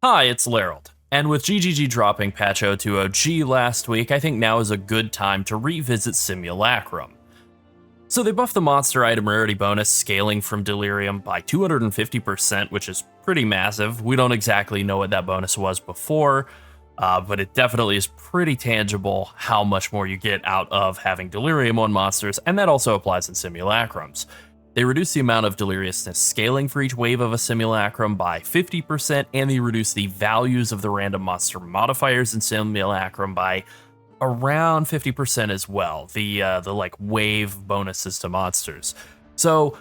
Hi, it's Lerald. And with GGG dropping patch 0.20G last week, I think now is a good time to revisit Simulacrum. So they buffed the monster item rarity bonus scaling from Delirium by 250%, which is pretty massive. We don't exactly know what that bonus was before, but it definitely is pretty tangible how much more you get out of having Delirium on monsters, and that also applies in Simulacrums. They reduce the amount of deliriousness scaling for each wave of a simulacrum by 50%, and they reduce the values of the random monster modifiers in simulacrum by around 50% as well. The like wave bonuses to monsters. So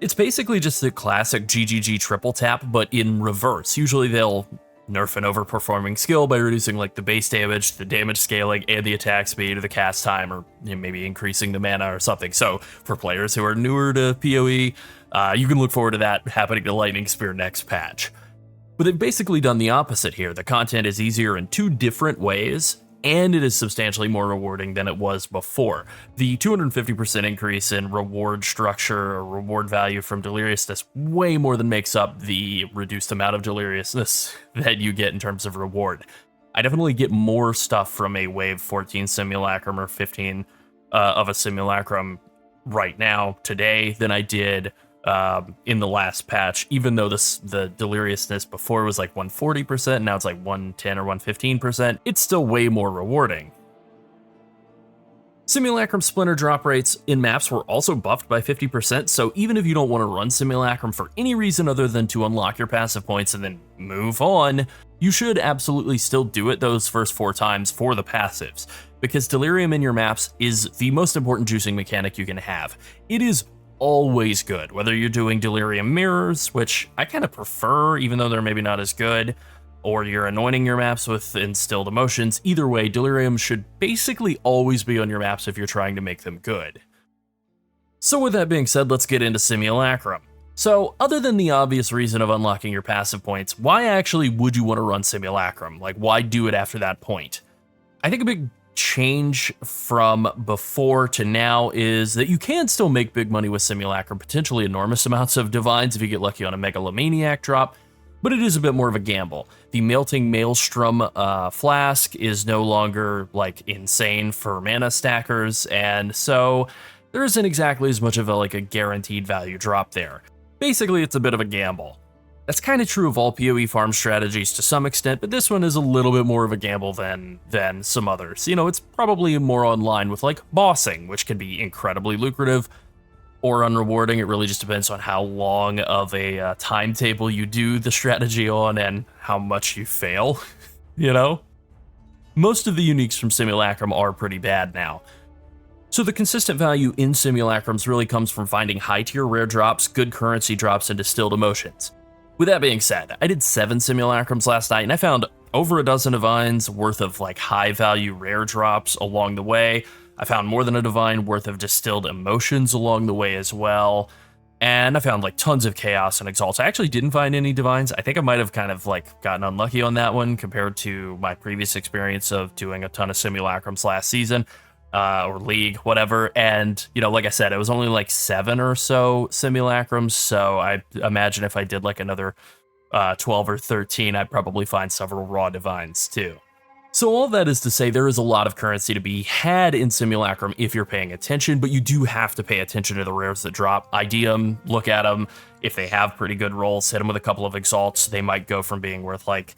it's basically just the classic GGG triple tap, but in reverse. Usually they'll nerf an overperforming skill by reducing like the base damage, the damage scaling, and the attack speed or the cast time, or maybe increasing the mana or something. So for players who are newer to PoE, you can look forward to that happening to Lightning Spear next patch. But they've basically done the opposite here. The content is easier in two different ways, and it is substantially more rewarding than it was before. The 250% increase in reward structure or reward value from deliriousness way more than makes up the reduced amount of deliriousness that you get in terms of reward. I definitely get more stuff from a wave 14 simulacrum or 15 of a simulacrum right now, today, than I did in the last patch, even though the deliriousness before was like 140%, now it's like 110 or 115%, it's still way more rewarding. Simulacrum splinter drop rates in maps were also buffed by 50%, so even if you don't want to run Simulacrum for any reason other than to unlock your passive points and then move on, you should absolutely still do it those first 4 times for the passives, because Delirium in your maps is the most important juicing mechanic you can have. It is always good, whether you're doing Delirium mirrors, which I kind of prefer, even though they're maybe not as good, or you're anointing your maps with instilled emotions. Either way, Delirium should basically always be on your maps if you're trying to make them good. So with that being said, let's get into Simulacrum. So other than the obvious reason of unlocking your passive points, why actually would you want to run Simulacrum? Like, why do it after that point? I think a big change from before to now is that you can still make big money with Simulacrum, potentially enormous amounts of divines if you get lucky on a Megalomaniac drop, but it is a bit more of a gamble. The Melting Maelstrom flask is no longer like insane for mana stackers, and so there isn't exactly as much of a guaranteed value drop there. Basically, it's a bit of a gamble. That's kind of true of all PoE farm strategies to some extent, but this one is a little bit more of a gamble than some others. You know, it's probably more on line with like bossing, which can be incredibly lucrative or unrewarding. It really just depends on how long of a timetable you do the strategy on and how much you fail, you know? Most of the uniques from Simulacrum are pretty bad now. So the consistent value in Simulacrums really comes from finding high tier rare drops, good currency drops, and distilled emotions. With that being said, I did 7 Simulacrums last night, and I found over a dozen divines worth of like high value rare drops along the way. I found more than a divine worth of distilled emotions along the way as well. And I found like tons of chaos and exalts. I actually didn't find any divines. I think I might have kind of like gotten unlucky on that one compared to my previous experience of doing a ton of Simulacrums last season. Or league, whatever, and you know, like I said, it was only like 7 or so Simulacrums, so I imagine if I did like another 12 or 13, I'd probably find several raw divines too. So all that is to say, there is a lot of currency to be had in Simulacrum if you're paying attention, but you do have to pay attention to the rares that drop. ID them, look at them. If they have pretty good rolls, hit them with a couple of exalts. They might go from being worth like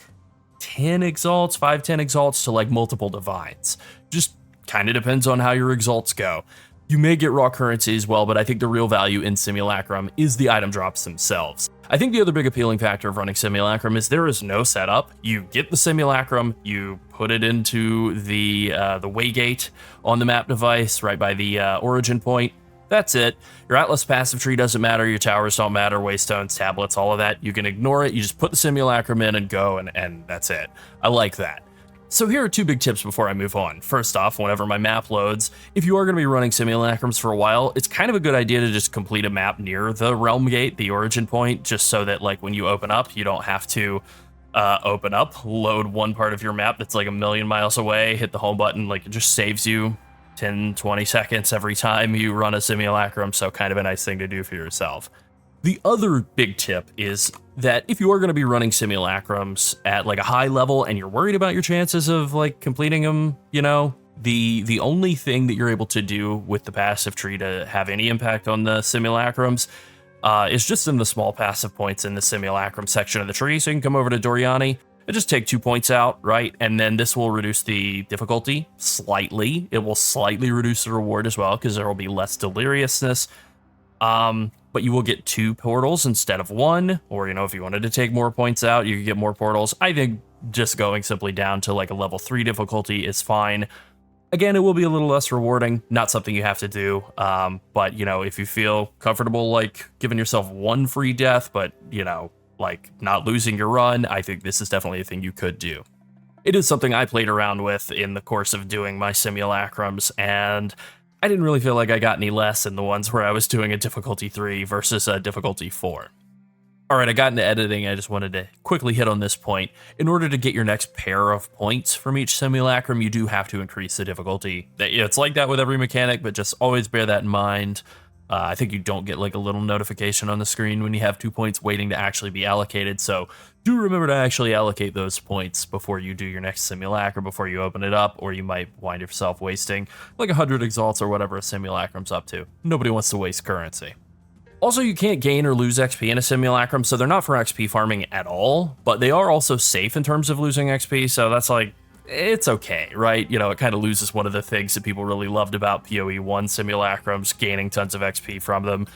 10 exalts, 5-10 exalts to like multiple divines. Just kind of depends on how your exalts go. You may get raw currency as well, but I think the real value in Simulacrum is the item drops themselves. I think the other big appealing factor of running Simulacrum is there is no setup. You get the Simulacrum, you put it into the waygate on the map device right by the origin point. That's it. Your Atlas passive tree doesn't matter, your towers don't matter, waystones, tablets, all of that. You can ignore it, you just put the Simulacrum in and go, and that's it. I like that. So here are 2 big tips before I move on. First off, whenever my map loads, if you are going to be running Simulacrums for a while, it's kind of a good idea to just complete a map near the realm gate, the origin point, just so that like when you open up, you don't have to open up, load one part of your map that's like a million miles away, hit the home button, like it just saves you 10, 20 seconds every time you run a Simulacrum, so kind of a nice thing to do for yourself. The other big tip is that if you are going to be running simulacrums at like a high level and you're worried about your chances of like completing them, the only thing that you're able to do with the passive tree to have any impact on the simulacrums is just in the small passive points in the simulacrum section of the tree. So you can come over to Doriani and just take 2 points out, right? And then this will reduce the difficulty slightly. It will slightly reduce the reward as well because there will be less deliriousness. But you will get 2 portals instead of 1, or, if you wanted to take more points out, you could get more portals. I think just going simply down to like a level 3 difficulty is fine. Again, it will be a little less rewarding, not something you have to do. But, if you feel comfortable, like giving yourself 1 free death, but, like not losing your run, I think this is definitely a thing you could do. It is something I played around with in the course of doing my simulacrums, and I didn't really feel like I got any less in the ones where I was doing a difficulty 3 versus a difficulty 4. All right, I got into editing. I just wanted to quickly hit on this point. In order to get your next pair of points from each simulacrum, you do have to increase the difficulty. It's like that with every mechanic, but just always bear that in mind. I think you don't get like a little notification on the screen when you have 2 points waiting to actually be allocated. So do remember to actually allocate those points before you do your next simulacrum, before you open it up, or you might wind yourself wasting like 100 exalts or whatever a simulacrum's up to. Nobody wants to waste currency. Also, you can't gain or lose XP in a simulacrum, so they're not for XP farming at all, but they are also safe in terms of losing XP, so that's like, it's okay, right? It kind of loses one of the things that people really loved about PoE 1 simulacrums, gaining tons of XP from them.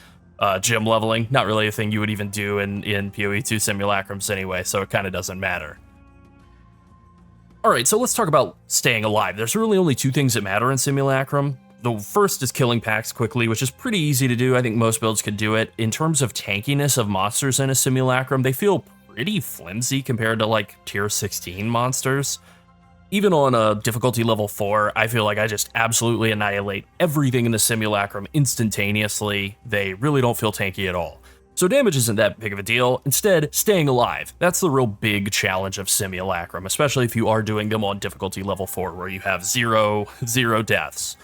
Gym leveling, not really a thing you would even do in PoE 2 simulacrums anyway, so it kind of doesn't matter. All right, so let's talk about staying alive. There's really only 2 things that matter in simulacrum. The first is killing packs quickly, which is pretty easy to do. I think most builds could do it. In terms of tankiness of monsters in a simulacrum, they feel pretty flimsy compared to like tier 16 monsters. Even on a difficulty level 4, I feel like I just absolutely annihilate everything in the simulacrum instantaneously. They really don't feel tanky at all. So damage isn't that big of a deal. Instead, staying alive. That's the real big challenge of simulacrum, especially if you are doing them on difficulty level 4, where you have zero deaths.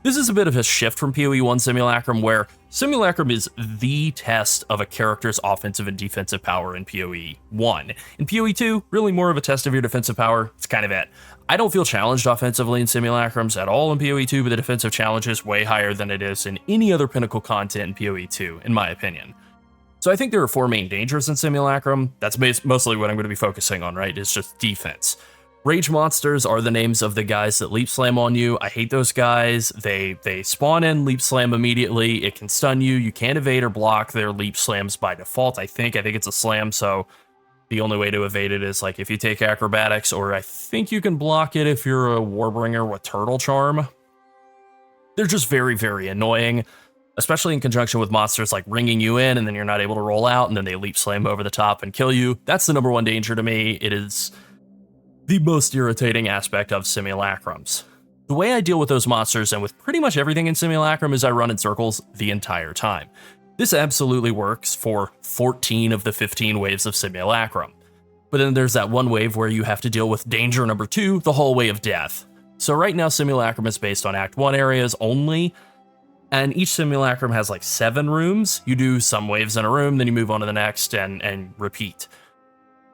This is a bit of a shift from PoE 1 Simulacrum, where Simulacrum is the test of a character's offensive and defensive power in PoE 1. In PoE 2, really more of a test of your defensive power. It's kind of it. I don't feel challenged offensively in Simulacrums at all in PoE 2, but the defensive challenge is way higher than it is in any other pinnacle content in PoE 2, in my opinion. So I think there are 4 main dangers in Simulacrum. That's mostly what I'm going to be focusing on, right? It's just defense. Rage monsters are the names of the guys that leap slam on you. I hate those guys. They spawn in, leap slam immediately. It can stun you. You can't evade or block their leap slams by default. I think it's a slam, so the only way to evade it is like if you take acrobatics, or I think you can block it if you're a warbringer with turtle charm. They're just very, very annoying, especially in conjunction with monsters like ringing you in and then you're not able to roll out and then they leap slam over the top and kill you. That's the number 1 danger to me. It is the most irritating aspect of simulacrums. The way I deal with those monsters and with pretty much everything in Simulacrum is I run in circles the entire time. This absolutely works for 14 of the 15 waves of Simulacrum. But then there's that one wave where you have to deal with danger number 2, the hallway of death. So right now Simulacrum is based on Act 1 areas only, and each Simulacrum has like 7 rooms. You do some waves in a room, then you move on to the next and repeat.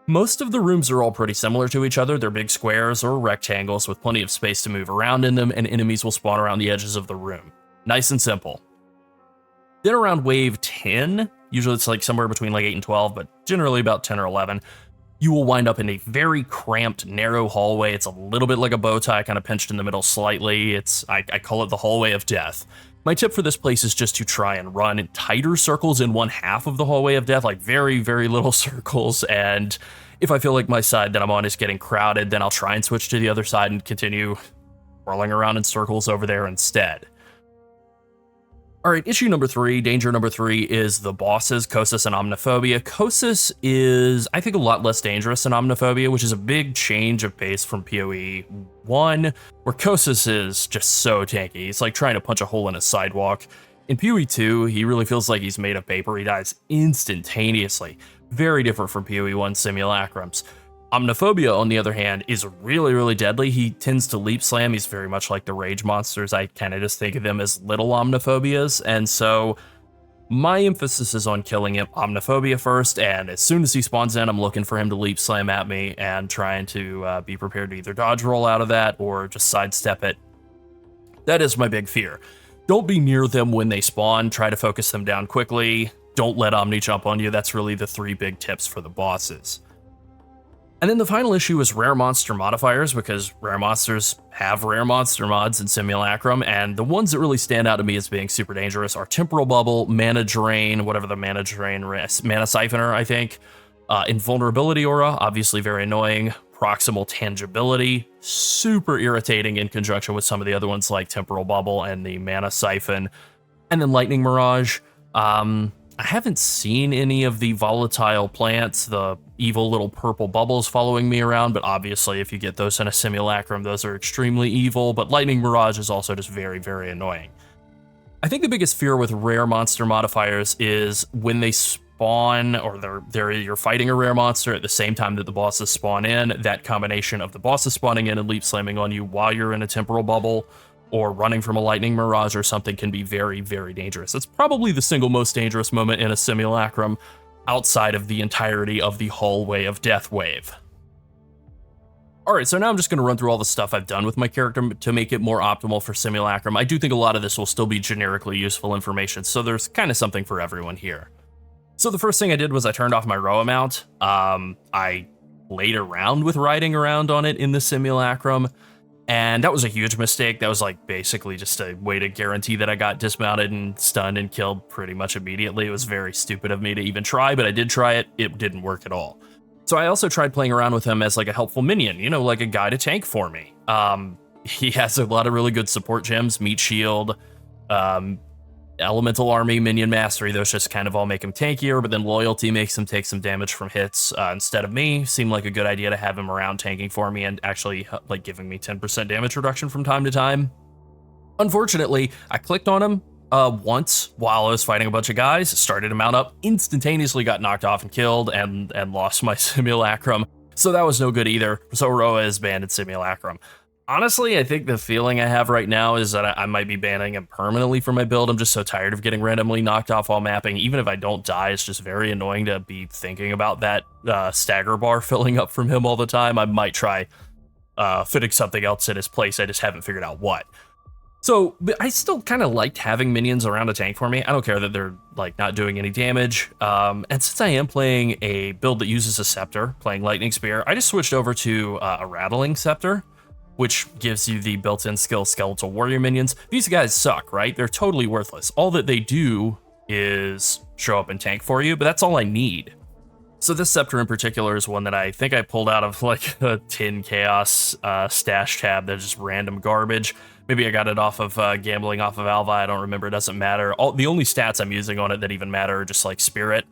Most of the rooms are all pretty similar to each other. They're big squares or rectangles with plenty of space to move around in them, and enemies will spawn around the edges of the room. Nice and simple. Then around wave 10, usually it's like somewhere between like 8 and 12, but generally about 10 or 11, you will wind up in a very cramped, narrow hallway. It's a little bit like a bow tie, kind of pinched in the middle slightly. I call it the hallway of death. My tip for this place is just to try and run in tighter circles in one half of the hallway of death, like very, very little circles. And if I feel like my side that I'm on is getting crowded, then I'll try and switch to the other side and continue whirling around in circles over there instead. All right, issue number 3, danger number 3 is the bosses, Kosis and Omniphobia. Kosis is, I think, a lot less dangerous than Omniphobia, which is a big change of pace from PoE 1, where Kosis is just so tanky. It's like trying to punch a hole in a sidewalk. In PoE 2, he really feels like he's made of paper. He dies instantaneously. Very different from PoE 1 Simulacrums. Omniphobia, on the other hand, is really, really deadly. He tends to leap slam. He's very much like the rage monsters. I kind of just think of them as little Omniphobias. And so My emphasis is on killing him Omniphobia first, and as soon as he spawns in, I'm looking for him to leap slam at me and trying to be prepared to either dodge roll out of that or just sidestep it. That is my big fear. Don't be near them when they spawn, try to focus them down quickly, don't let Omni jump on you. That's really the 3 big tips for the bosses. And then the final issue is rare monster modifiers, because rare monsters have rare monster mods in Simulacrum, and the ones that really stand out to me as being super dangerous are Temporal Bubble, Mana Drain, whatever the Mana Drain, Mana Siphoner, I think, Invulnerability Aura, obviously very annoying, Proximal Tangibility, super irritating in conjunction with some of the other ones like Temporal Bubble and the Mana Siphon, and then Lightning Mirage. I haven't seen any of the volatile plants, the evil little purple bubbles following me around, but obviously if you get those in a Simulacrum, those are extremely evil, but Lightning Mirage is also just very, very annoying. I think the biggest fear with rare monster modifiers is when they spawn, or you're fighting a rare monster at the same time that the bosses spawn in, that combination of the bosses spawning in and leap slamming on you while you're in a temporal bubble, or running from a lightning mirage or something, can be very, very dangerous. It's probably the single most dangerous moment in a Simulacrum outside of the entirety of the hallway of Death Wave. Alright, so now I'm just going to run through all the stuff I've done with my character to make it more optimal for Simulacrum. I do think a lot of this will still be generically useful information, so there's kind of something for everyone here. So the first thing I did was I turned off my Roa mount. I played around with riding around on it in the Simulacrum, and that was a huge mistake. That was like basically just a way to guarantee that I got dismounted and stunned and killed pretty much immediately. It was very stupid of me to even try, but I did try it. It didn't work at all. So I also tried playing around with him as like a helpful minion, you know, like a guy to tank for me. He has a lot of really good support gems, Meat Shield, Elemental Army, Minion Mastery. Those just kind of all make him tankier, but then Loyalty makes him take some damage from hits instead of me. Seemed like a good idea to have him around tanking for me and actually like giving me 10% damage reduction from time to time. Unfortunately, I clicked on him once while I was fighting a bunch of guys, started to mount up, instantaneously got knocked off and killed, and lost my Simulacrum. So that was no good either. So Roa is banned in Simulacrum. Honestly, I think the feeling I have right now is that I might be banning him permanently from my build. I'm just so tired of getting randomly knocked off while mapping. Even if I don't die, it's just very annoying to be thinking about that stagger bar filling up from him all the time. I might try fitting something else in his place. I just haven't figured out what. So I still kind of liked having minions around to tank for me. I don't care that they're like not doing any damage. And since I am playing a build that uses a scepter, playing Lightning Spear, I just switched over to a Rattling Scepter, which gives you the built-in skill Skeletal Warrior minions. These guys suck, right? They're totally worthless. All that they do is show up and tank for you, but that's all I need. So this scepter in particular is one that I think I pulled out of like a Tin Chaos stash tab that's just random garbage. Maybe I got it off of gambling off of Alva, I don't remember, it doesn't matter. The only stats I'm using on it that even matter are just like Spirit,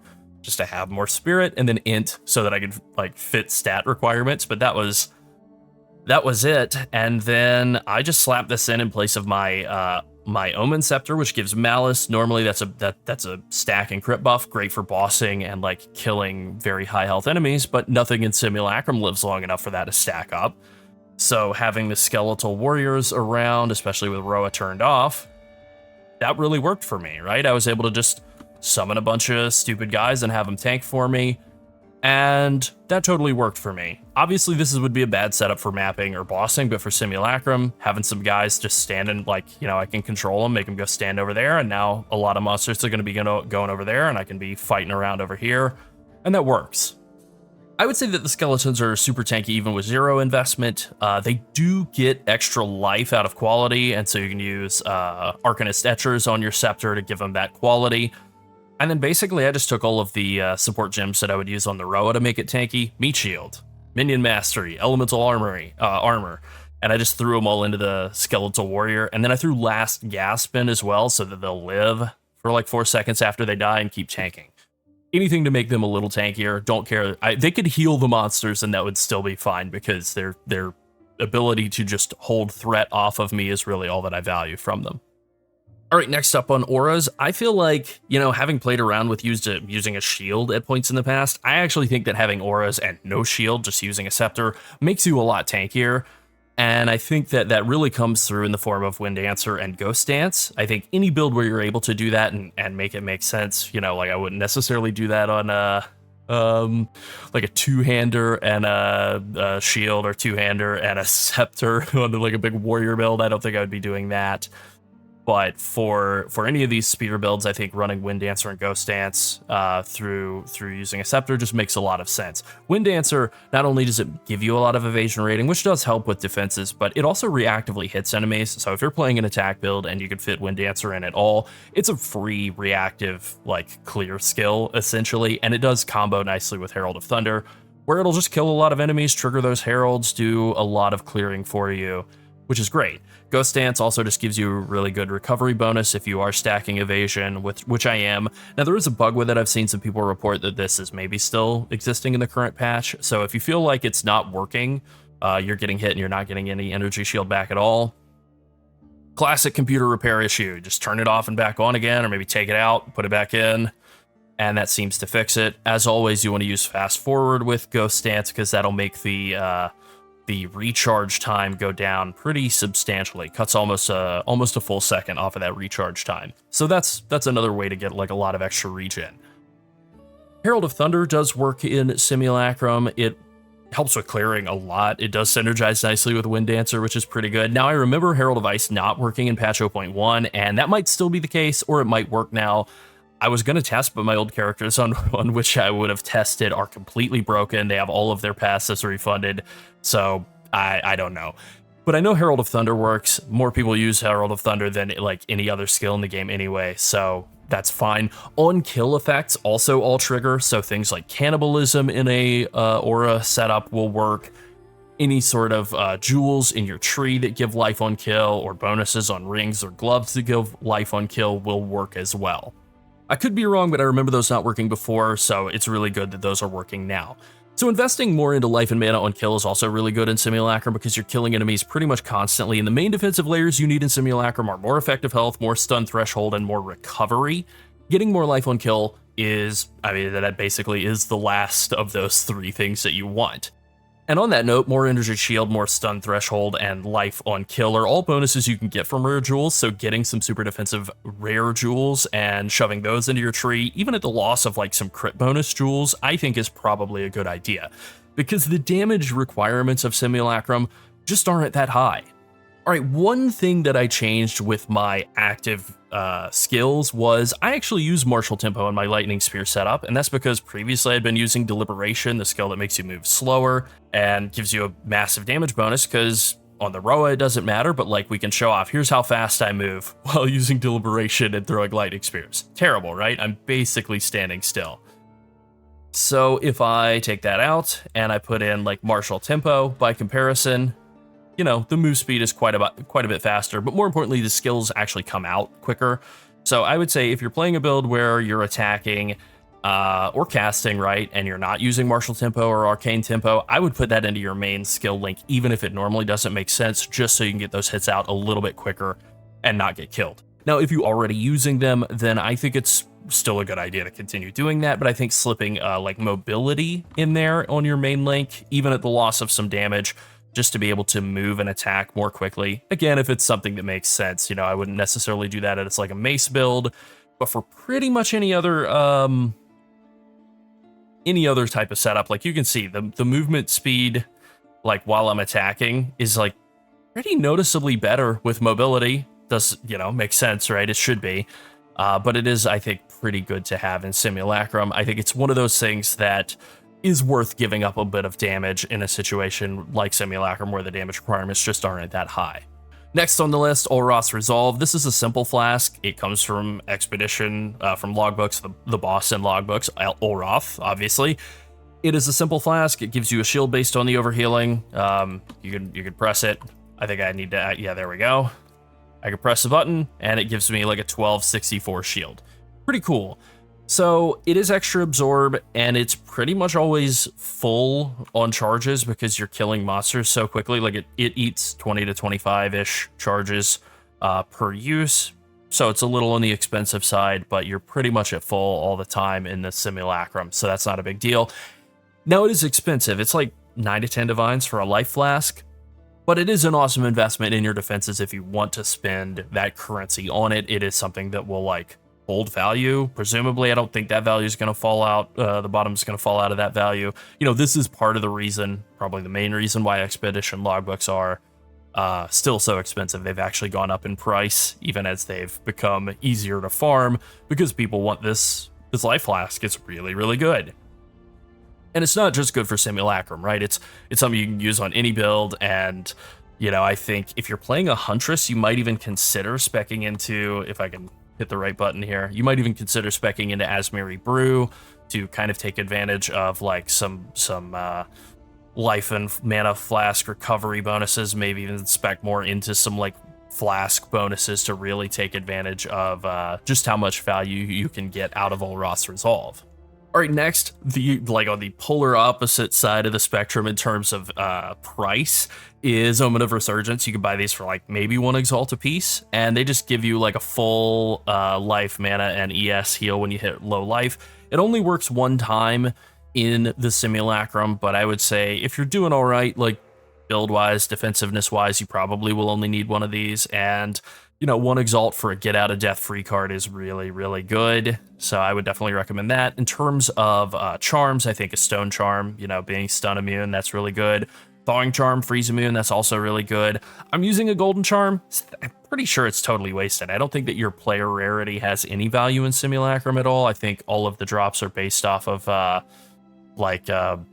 just to have more Spirit, and then Int so that I could like fit stat requirements, but that was it. And then I just slapped this in place of my my Omen Scepter, which gives Malice. Normally that's a stack and crit buff, great for bossing and like killing very high health enemies, but nothing in Simulacrum lives long enough for that to stack up. So having the Skeletal Warriors around, especially with Roa turned off, that really worked for me, right? I was able to just summon a bunch of stupid guys and have them tank for me, and that totally worked for me. Obviously, this would be a bad setup for mapping or bossing, but for Simulacrum, having some guys just standing, like, you know, I can control them, make them go stand over there, and now a lot of monsters are going to be going over there, and I can be fighting around over here, and that works. I would say that the skeletons are super tanky even with zero investment. They do get extra life out of quality, and so you can use Arcanist Etchers on your Scepter to give them that quality. And then basically I just took all of the support gems that I would use on the Roa to make it tanky. Meat Shield, Minion Mastery, Elemental Armor, and I just threw them all into the Skeletal Warrior, and then I threw Last Gasp in as well so that they'll live for like 4 seconds after they die and keep tanking. Anything to make them a little tankier, don't care. They could heal the monsters and that would still be fine because their ability to just hold threat off of me is really all that I value from them. All right, next up on auras, I feel like, you know, having played around with using a shield at points in the past, I actually think that having auras and no shield, just using a scepter, makes you a lot tankier. And I think that that really comes through in the form of Wind Dancer and Ghost Dance. I think any build where you're able to do that and make it make sense, you know, like I wouldn't necessarily do that on like a two-hander and a shield, or two-hander and a scepter on like a big warrior build. I don't think I would be doing that. But for any of these speeder builds, I think running Wind Dancer and Ghost Dance through using a scepter just makes a lot of sense. Wind Dancer, not only does it give you a lot of evasion rating, which does help with defenses, but it also reactively hits enemies. So if you're playing an attack build and you could fit Wind Dancer in at all, it's a free reactive like clear skill essentially, and it does combo nicely with Herald of Thunder, where it'll just kill a lot of enemies, trigger those heralds, do a lot of clearing for you, which is great. Ghost Dance also just gives you a really good recovery bonus if you are stacking evasion, which I am. Now, there is a bug with it. I've seen some people report that this is maybe still existing in the current patch. So if you feel like it's not working, you're getting hit and you're not getting any energy shield back at all, classic computer repair issue. Just turn it off and back on again, or maybe take it out, put it back in, and that seems to fix it. As always, you want to use fast forward with Ghost Dance because that'll make the recharge time go down pretty substantially. Cuts almost a full second off of that recharge time. So that's another way to get like a lot of extra regen. Herald of Thunder does work in Simulacrum. It helps with clearing a lot. It does synergize nicely with Wind Dancer, which is pretty good. Now, I remember Herald of Ice not working in patch 0.1, and that might still be the case, or it might work now. I was going to test, but my old characters on which I would have tested are completely broken. They have all of their passives refunded, so I don't know. But I know Herald of Thunder works. More people use Herald of Thunder than like any other skill in the game anyway, so that's fine. On-kill effects also all trigger, so things like cannibalism in a aura setup will work. Any sort of jewels in your tree that give life on kill, or bonuses on rings or gloves that give life on kill will work as well. I could be wrong, but I remember those not working before, so it's really good that those are working now. So investing more into life and mana on kill is also really good in Simulacrum because you're killing enemies pretty much constantly, and the main defensive layers you need in Simulacrum are more effective health, more stun threshold, and more recovery. Getting more life on kill is, I mean, that basically is the last of those three things that you want. And on that note, more energy shield, more stun threshold, and life on kill are all bonuses you can get from rare jewels, so getting some super defensive rare jewels and shoving those into your tree, even at the loss of like some crit bonus jewels, I think is probably a good idea, because the damage requirements of Simulacrum just aren't that high. All right, one thing that I changed with my active skills was I actually use martial tempo in my lightning spear setup, and that's because previously I'd been using deliberation, the skill that makes you move slower and gives you a massive damage bonus, because on the Roa it doesn't matter, but like we can show off, here's how fast I move while using deliberation and throwing lightning spears. Terrible, right? I'm basically standing still. So if I take that out and I put in like martial tempo, by comparison, you know, the move speed is quite a bit faster, but more importantly, the skills actually come out quicker. So I would say if you're playing a build where you're attacking or casting, right, and you're not using martial tempo or arcane tempo, I would put that into your main skill link, even if it normally doesn't make sense, just so you can get those hits out a little bit quicker and not get killed. Now, if you're already using them, then I think it's still a good idea to continue doing that, but I think slipping like mobility in there on your main link, even at the loss of some damage, just to be able to move and attack more quickly. Again, if it's something that makes sense, you know, I wouldn't necessarily do that as like a mace build, but for pretty much any other type of setup, like you can see the movement speed, like while I'm attacking, is like pretty noticeably better with mobility. Does, you know, make sense, right? It should be, but it is, I think, pretty good to have in Simulacrum. I think it's one of those things that is worth giving up a bit of damage in a situation like Simulacrum where the damage requirements just aren't that high. Next on the list, Olroth's Resolve. This is a simple flask. It comes from Expedition, from logbooks, the boss in logbooks, Olroth, obviously. It is a simple flask. It gives you a shield based on the overhealing. You can press it. I think I need to, yeah, there we go. I can press the button and it gives me like a 1264 shield. Pretty cool. So it is extra absorb, and it's pretty much always full on charges because you're killing monsters so quickly. Like it eats 20 to 25-ish charges per use. So it's a little on the expensive side, but you're pretty much at full all the time in the Simulacrum. So that's not a big deal. Now it is expensive. It's like 9 to 10 divines for a life flask. But it is an awesome investment in your defenses if you want to spend that currency on it. It is something that will like hold value. Presumably, I don't think that value is going to fall out. The bottom is going to fall out of that value. You know, this is part of the reason, probably the main reason why expedition logbooks are still so expensive. They've actually gone up in price, even as they've become easier to farm, because people want this life flask. It's really, really good. And it's not just good for Simulacrum, right? It's something you can use on any build, and you know, I think if you're playing a Huntress, you might even consider speccing into, if I can hit the right button here, you might even consider speccing into Asmiri Brew to kind of take advantage of like some life and mana flask recovery bonuses, maybe even spec more into some like flask bonuses to really take advantage of just how much value you can get out of Olroth's Resolve. All right, next, on the polar opposite side of the spectrum in terms of price is Omen of Resurgence. You can buy these for like maybe 1 Exalt a piece, and they just give you like a full life, mana, and ES heal when you hit low life. It only works 1 time in the Simulacrum, but I would say if you're doing all right, like build-wise, defensiveness-wise, you probably will only need 1 of these, and you know, 1 Exalt for a Get Out of Death free card is really, really good. So I would definitely recommend that. In terms of charms, I think a Stone Charm, you know, being stun immune, that's really good. Thawing Charm, freeze immune, that's also really good. I'm using a Golden Charm. I'm pretty sure it's totally wasted. I don't think that your player rarity has any value in Simulacrum at all. I think all of the drops are based off of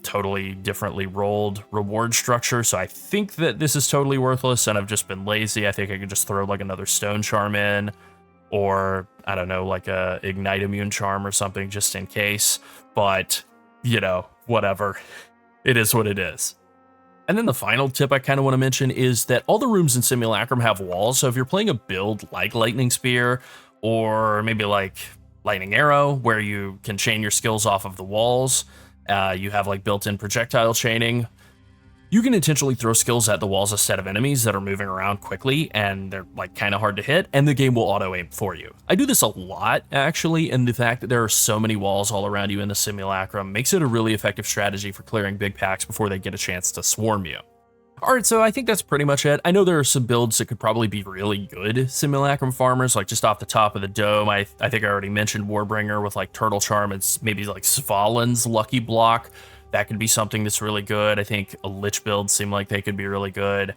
totally differently rolled reward structure. So I think that this is totally worthless, and I've just been lazy. I think I could just throw like another Stone Charm in, or I don't know, like a Ignite Immune Charm or something just in case. But, you know, whatever. It is what it is. And then the final tip I kind of want to mention is that all the rooms in Simulacrum have walls. So if you're playing a build like Lightning Spear, or maybe like Lightning Arrow, where you can chain your skills off of the walls, you have like built-in projectile chaining, you can intentionally throw skills at the walls instead of enemies that are moving around quickly, and they're like kind of hard to hit, and the game will auto-aim for you. I do this a lot, actually, and the fact that there are so many walls all around you in the Simulacrum makes it a really effective strategy for clearing big packs before they get a chance to swarm you. Alright, so I think that's pretty much it. I know there are some builds that could probably be really good Simulacrum farmers, like just off the top of the dome. I think I already mentioned Warbringer with like Turtle Charm and maybe like Svalin's Lucky Block. That could be something that's really good. I think a Lich build seem like they could be really good.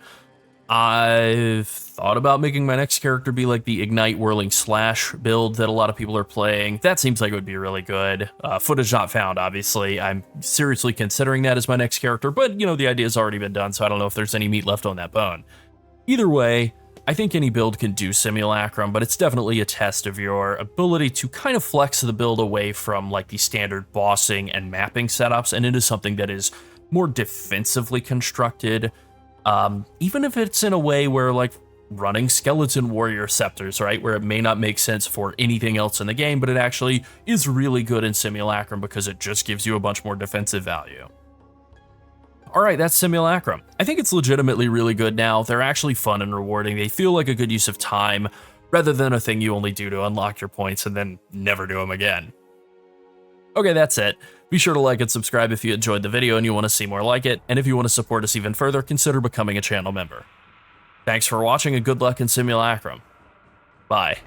I've thought about making my next character be like the Ignite Whirling Slash build that a lot of people are playing. That seems like it would be really good. Footage not found, obviously. I'm seriously considering that as my next character, but, you know, the idea's already been done, so I don't know if there's any meat left on that bone. Either way, I think any build can do Simulacrum, but it's definitely a test of your ability to kind of flex the build away from like the standard bossing and mapping setups and into something that is more defensively constructed. Even if it's in a way where like running Skeleton Warrior Scepters, right, where it may not make sense for anything else in the game, but it actually is really good in Simulacrum because it just gives you a bunch more defensive value. Alright, that's Simulacrum. I think it's legitimately really good now. They're actually fun and rewarding. They feel like a good use of time, rather than a thing you only do to unlock your points and then never do them again. Okay, that's it. Be sure to like and subscribe if you enjoyed the video and you want to see more like it, and if you want to support us even further, consider becoming a channel member. Thanks for watching and good luck in Simulacrum. Bye.